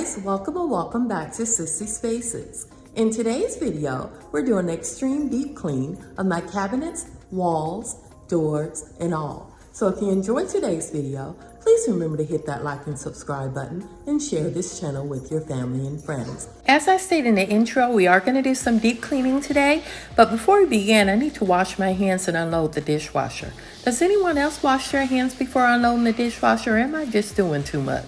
guys, welcome or welcome back to Sissy Spaces. In today's video, we're doing an extreme deep clean of my cabinets, walls, doors, and all. So if you enjoyed today's video, please remember to hit that like and subscribe button and share this channel with your family and friends. As I stated in the intro, we are going to do some deep cleaning today, but before we begin, I need to wash my hands and unload the dishwasher. Does anyone else wash their hands before unloading the dishwasher, or am I just doing too much?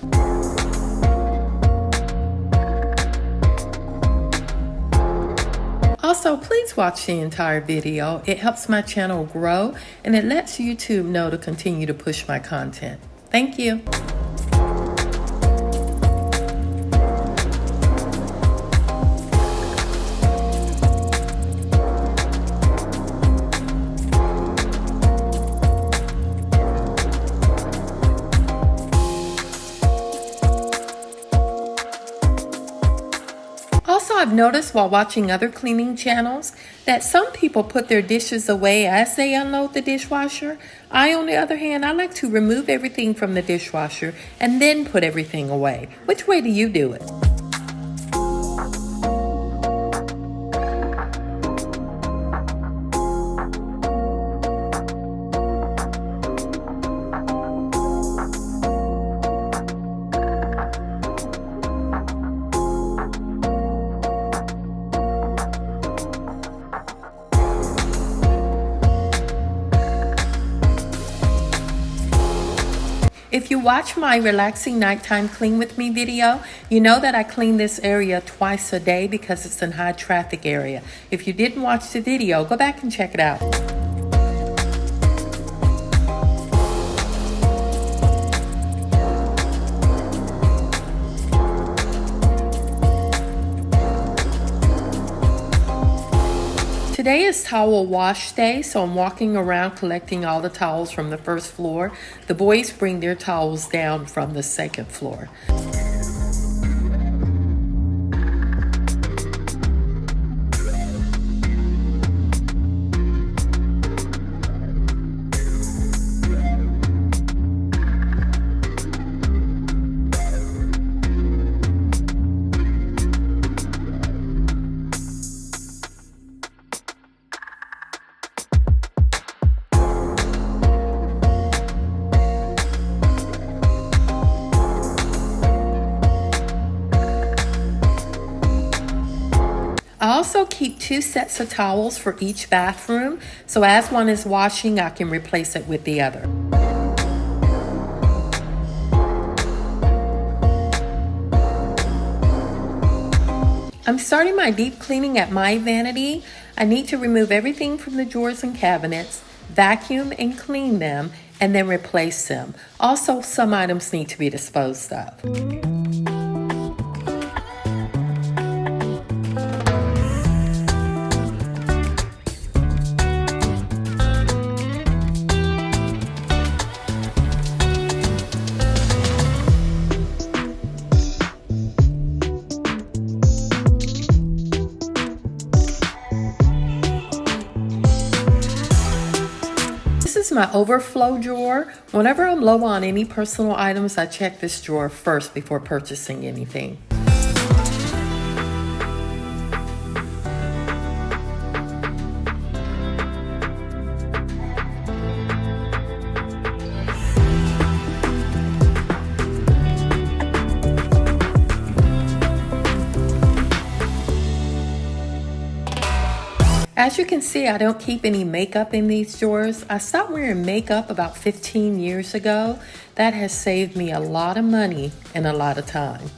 Also, please watch the entire video. It helps my channel grow and it lets YouTube know to continue to push my content. Thank you. Also, I've noticed while watching other cleaning channels that some people put their dishes away as they unload the dishwasher. I, on the other hand, I like to remove everything from the dishwasher and then put everything away. Which way do you do it? If you watch my relaxing nighttime clean with me video, you know that I clean this area twice a day because it's a high traffic area. If you didn't watch the video, go back and check it out. Today is towel wash day, so I'm walking around collecting all the towels from the first floor. The boys bring their towels down from the second floor. I also keep 2 sets of towels for each bathroom, so as one is washing, I can replace it with the other. I'm starting my deep cleaning at my vanity. I need to remove everything from the drawers and cabinets, vacuum and clean them, and then replace them. Also, some items need to be disposed of. This is my overflow drawer. Whenever I'm low on any personal items, I check this drawer first before purchasing anything. As you can see, I don't keep any makeup in these drawers. I stopped wearing makeup about 15 years ago. That has saved me a lot of money and a lot of time.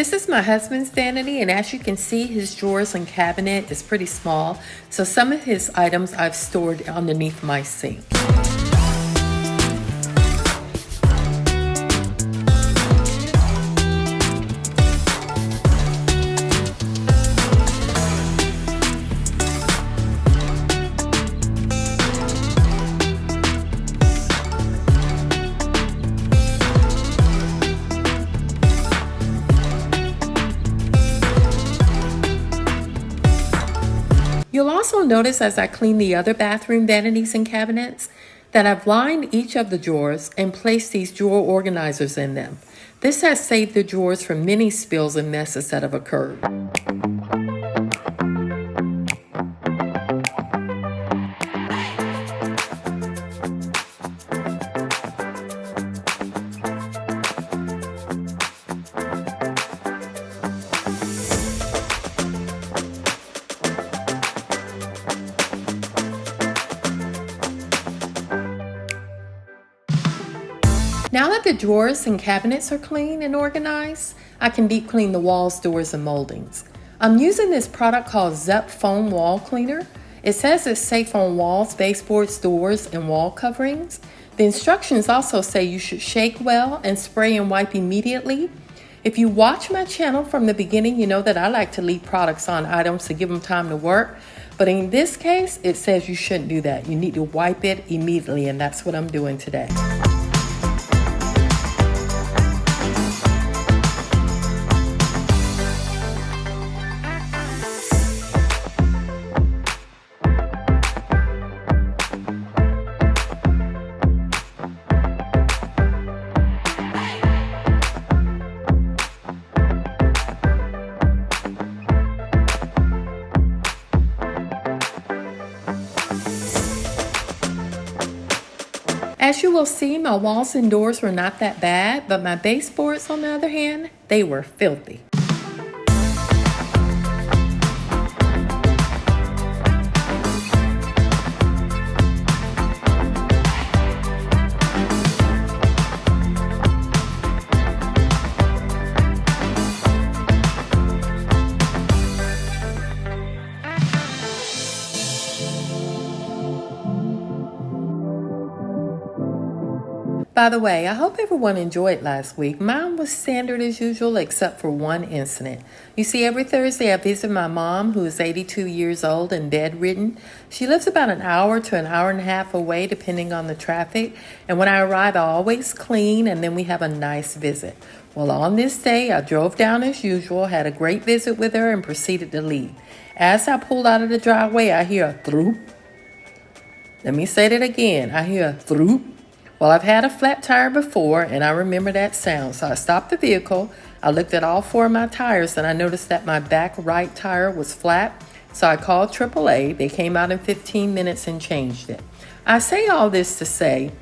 This is my husband's vanity, and as you can see, his drawers and cabinet is pretty small, so some of his items I've stored underneath my sink. You'll also notice as I clean the other bathroom vanities and cabinets that I've lined each of the drawers and placed these drawer organizers in them. This has saved the drawers from many spills and messes that have occurred. Now that the drawers and cabinets are clean and organized, I can deep clean the walls, doors, and moldings. I'm using this product called Zep Foam Wall Cleaner. It says it's safe on walls, baseboards, doors, and wall coverings. The instructions also say you should shake well and spray and wipe immediately. If you watch my channel from the beginning, you know that I like to leave products on items to give them time to work. But in this case, it says you shouldn't do that. You need to wipe it immediately, and that's what I'm doing today. As you will see, my walls and doors were not that bad, but my baseboards, on the other hand, they were filthy. By the way, I hope everyone enjoyed last week. Mine was standard as usual except for one incident. You see, every Thursday I visit my mom, who is 82 years old and bedridden. She lives about an hour to an hour and a half away depending on the traffic. And when I arrive, I always clean and then we have a nice visit. Well, on this day, I drove down as usual, had a great visit with her and proceeded to leave. As I pulled out of the driveway, I hear a throop. Let me say that again. I hear a throop. Well, I've had a flat tire before, and I remember that sound. So I stopped the vehicle. I looked at all four of my tires, and I noticed that my back right tire was flat. So I called AAA. They came out in 15 minutes and changed it. I say all this to say,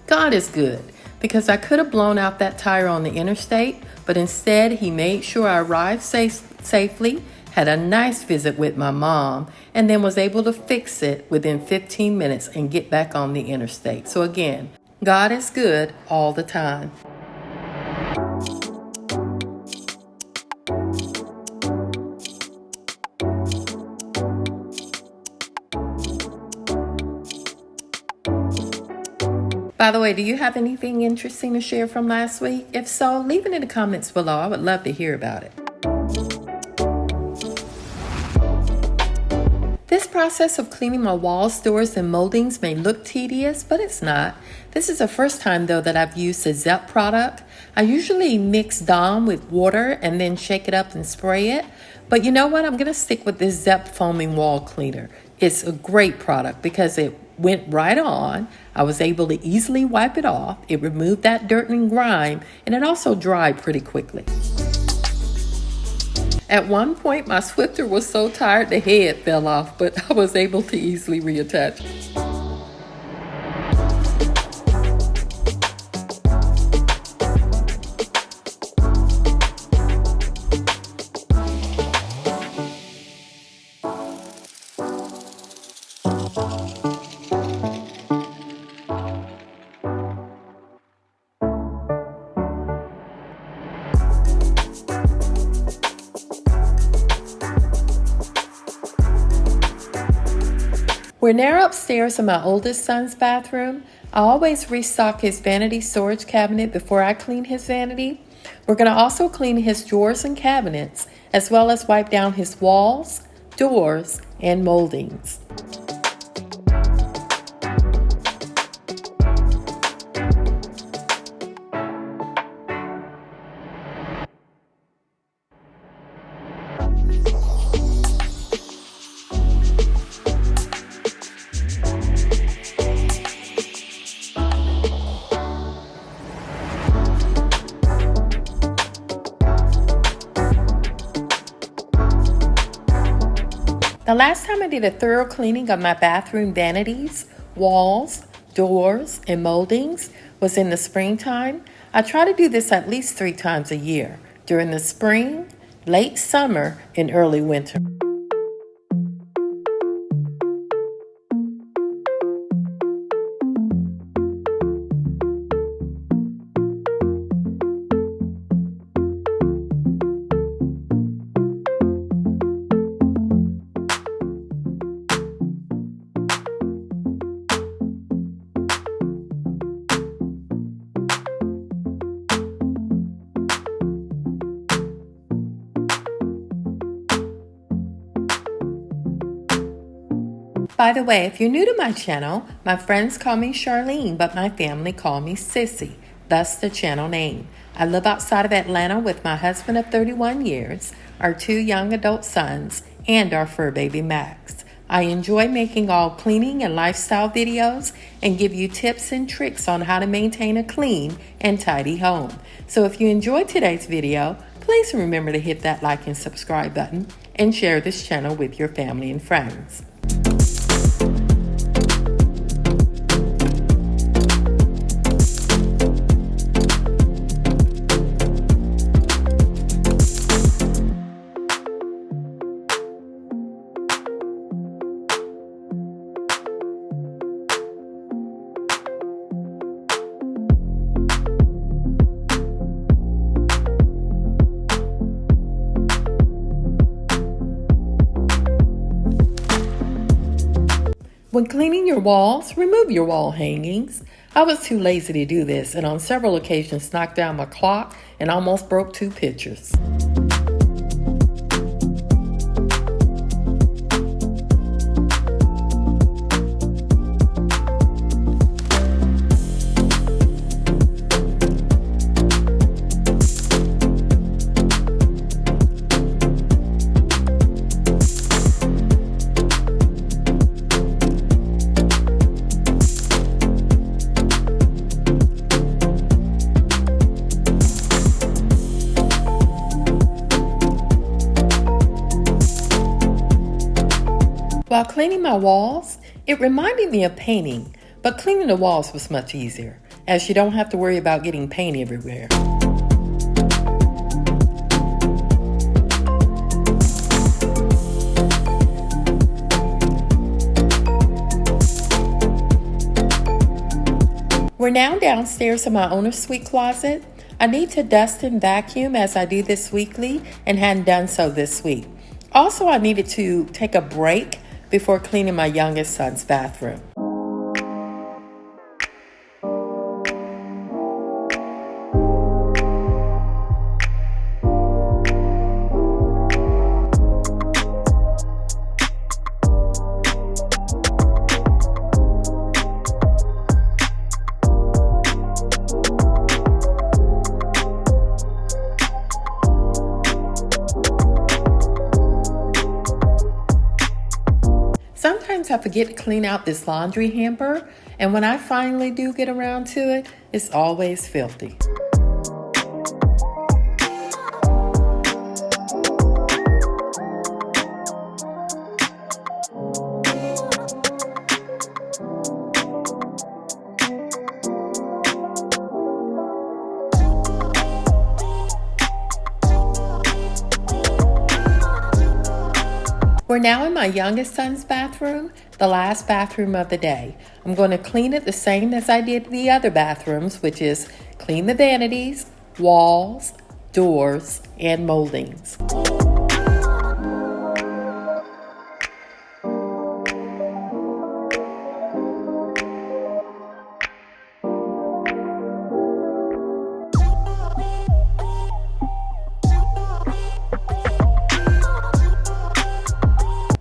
God is good, because I could have blown out that tire on the interstate, but instead He made sure I arrived safely, had a nice visit with my mom, and then was able to fix it within 15 minutes and get back on the interstate. So again, God is good all the time. By the way, do you have anything interesting to share from last week? If so, leave it in the comments below. I would love to hear about it. This process of cleaning my walls, doors, and moldings may look tedious, but it's not. This is the first time, though, that I've used a Zep product. I usually mix Dawn with water and then shake it up and spray it. But you know what? I'm going to stick with this Zep Foaming Wall Cleaner. It's a great product because it went right on. I was able to easily wipe it off. It removed that dirt and grime, and it also dried pretty quickly. At one point, my Swifter was so tired the head fell off, but I was able to easily reattach it. We're now upstairs in my oldest son's bathroom. I always restock his vanity storage cabinet before I clean his vanity. We're going to also clean his drawers and cabinets, as well as wipe down his walls, doors, and moldings. The last time I did a thorough cleaning of my bathroom vanities, walls, doors, and moldings was in the springtime. I try to do this at least 3 times a year, during the spring, late summer, and early winter. By the way, if you're new to my channel, my friends call me Charlene, but my family call me Sissy, thus the channel name. I live outside of Atlanta with my husband of 31 years, our 2 young adult sons, and our fur baby Max. I enjoy making all cleaning and lifestyle videos and give you tips and tricks on how to maintain a clean and tidy home. So if you enjoyed today's video, please remember to hit that like and subscribe button and share this channel with your family and friends. When cleaning your walls, remove your wall hangings. I was too lazy to do this and on several occasions knocked down my clock and almost broke 2 pictures. While cleaning my walls, it reminded me of painting, but cleaning the walls was much easier, as you don't have to worry about getting paint everywhere. We're now downstairs in my owner's suite closet. I need to dust and vacuum as I do this weekly and hadn't done so this week. Also, I needed to take a break before cleaning my youngest son's bathroom. Sometimes I forget to clean out this laundry hamper, and when I finally do get around to it, it's always filthy. We're now in my youngest son's bathroom, the last bathroom of the day. I'm going to clean it the same as I did the other bathrooms, which is clean the vanities, walls, doors, and moldings.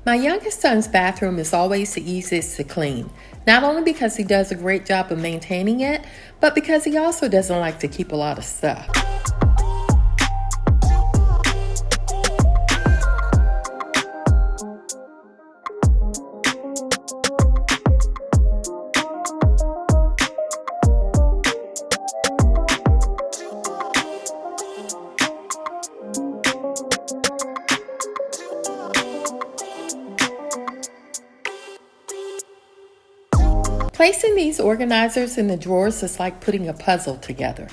My youngest son's bathroom is always the easiest to clean, not only because he does a great job of maintaining it, but because he also doesn't like to keep a lot of stuff. Placing these organizers in the drawers is like putting a puzzle together.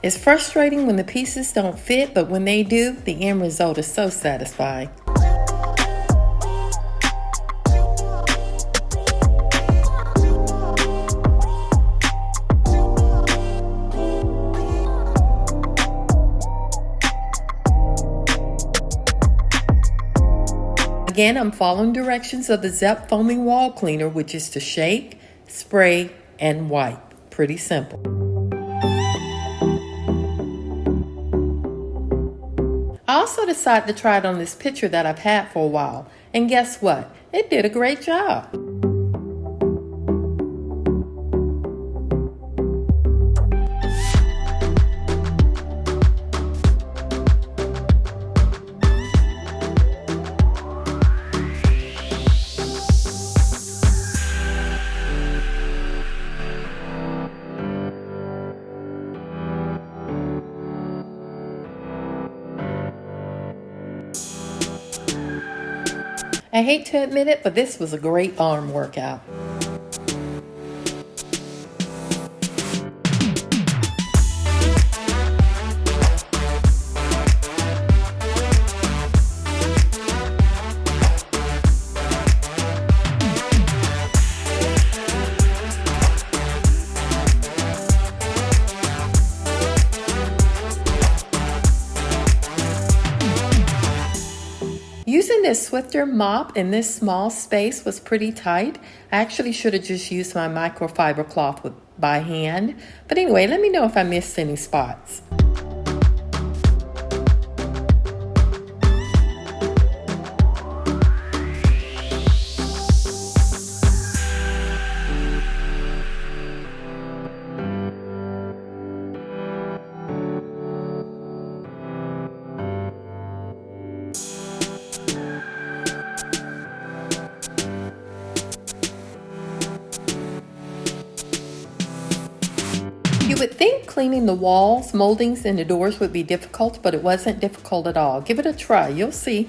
It's frustrating when the pieces don't fit, but when they do, the end result is so satisfying. Again, I'm following directions of the Zep foaming wall cleaner, which is to shake, spray, and wipe. Pretty simple. I also decided to try it on this picture that I've had for a while, and guess what? It did a great job. I hate to admit it, but this was a great arm workout. Using this Swifter mop in this small space was pretty tight. I actually should have just used my microfiber cloth by hand. But anyway, let me know if I missed any spots. You would think cleaning the walls, moldings, and the doors would be difficult, but it wasn't difficult at all. Give it a try, you'll see.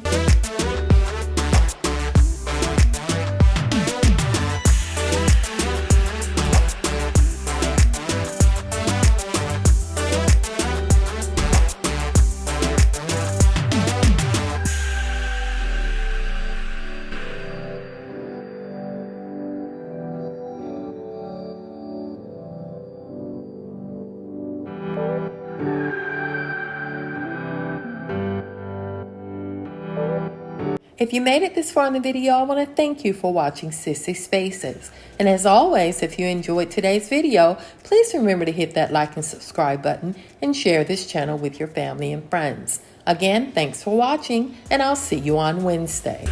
If you made it this far in the video, I want to thank you for watching Sissy Spaces. And as always, if you enjoyed today's video, please remember to hit that like and subscribe button and share this channel with your family and friends. Again, thanks for watching, and I'll see you on Wednesday.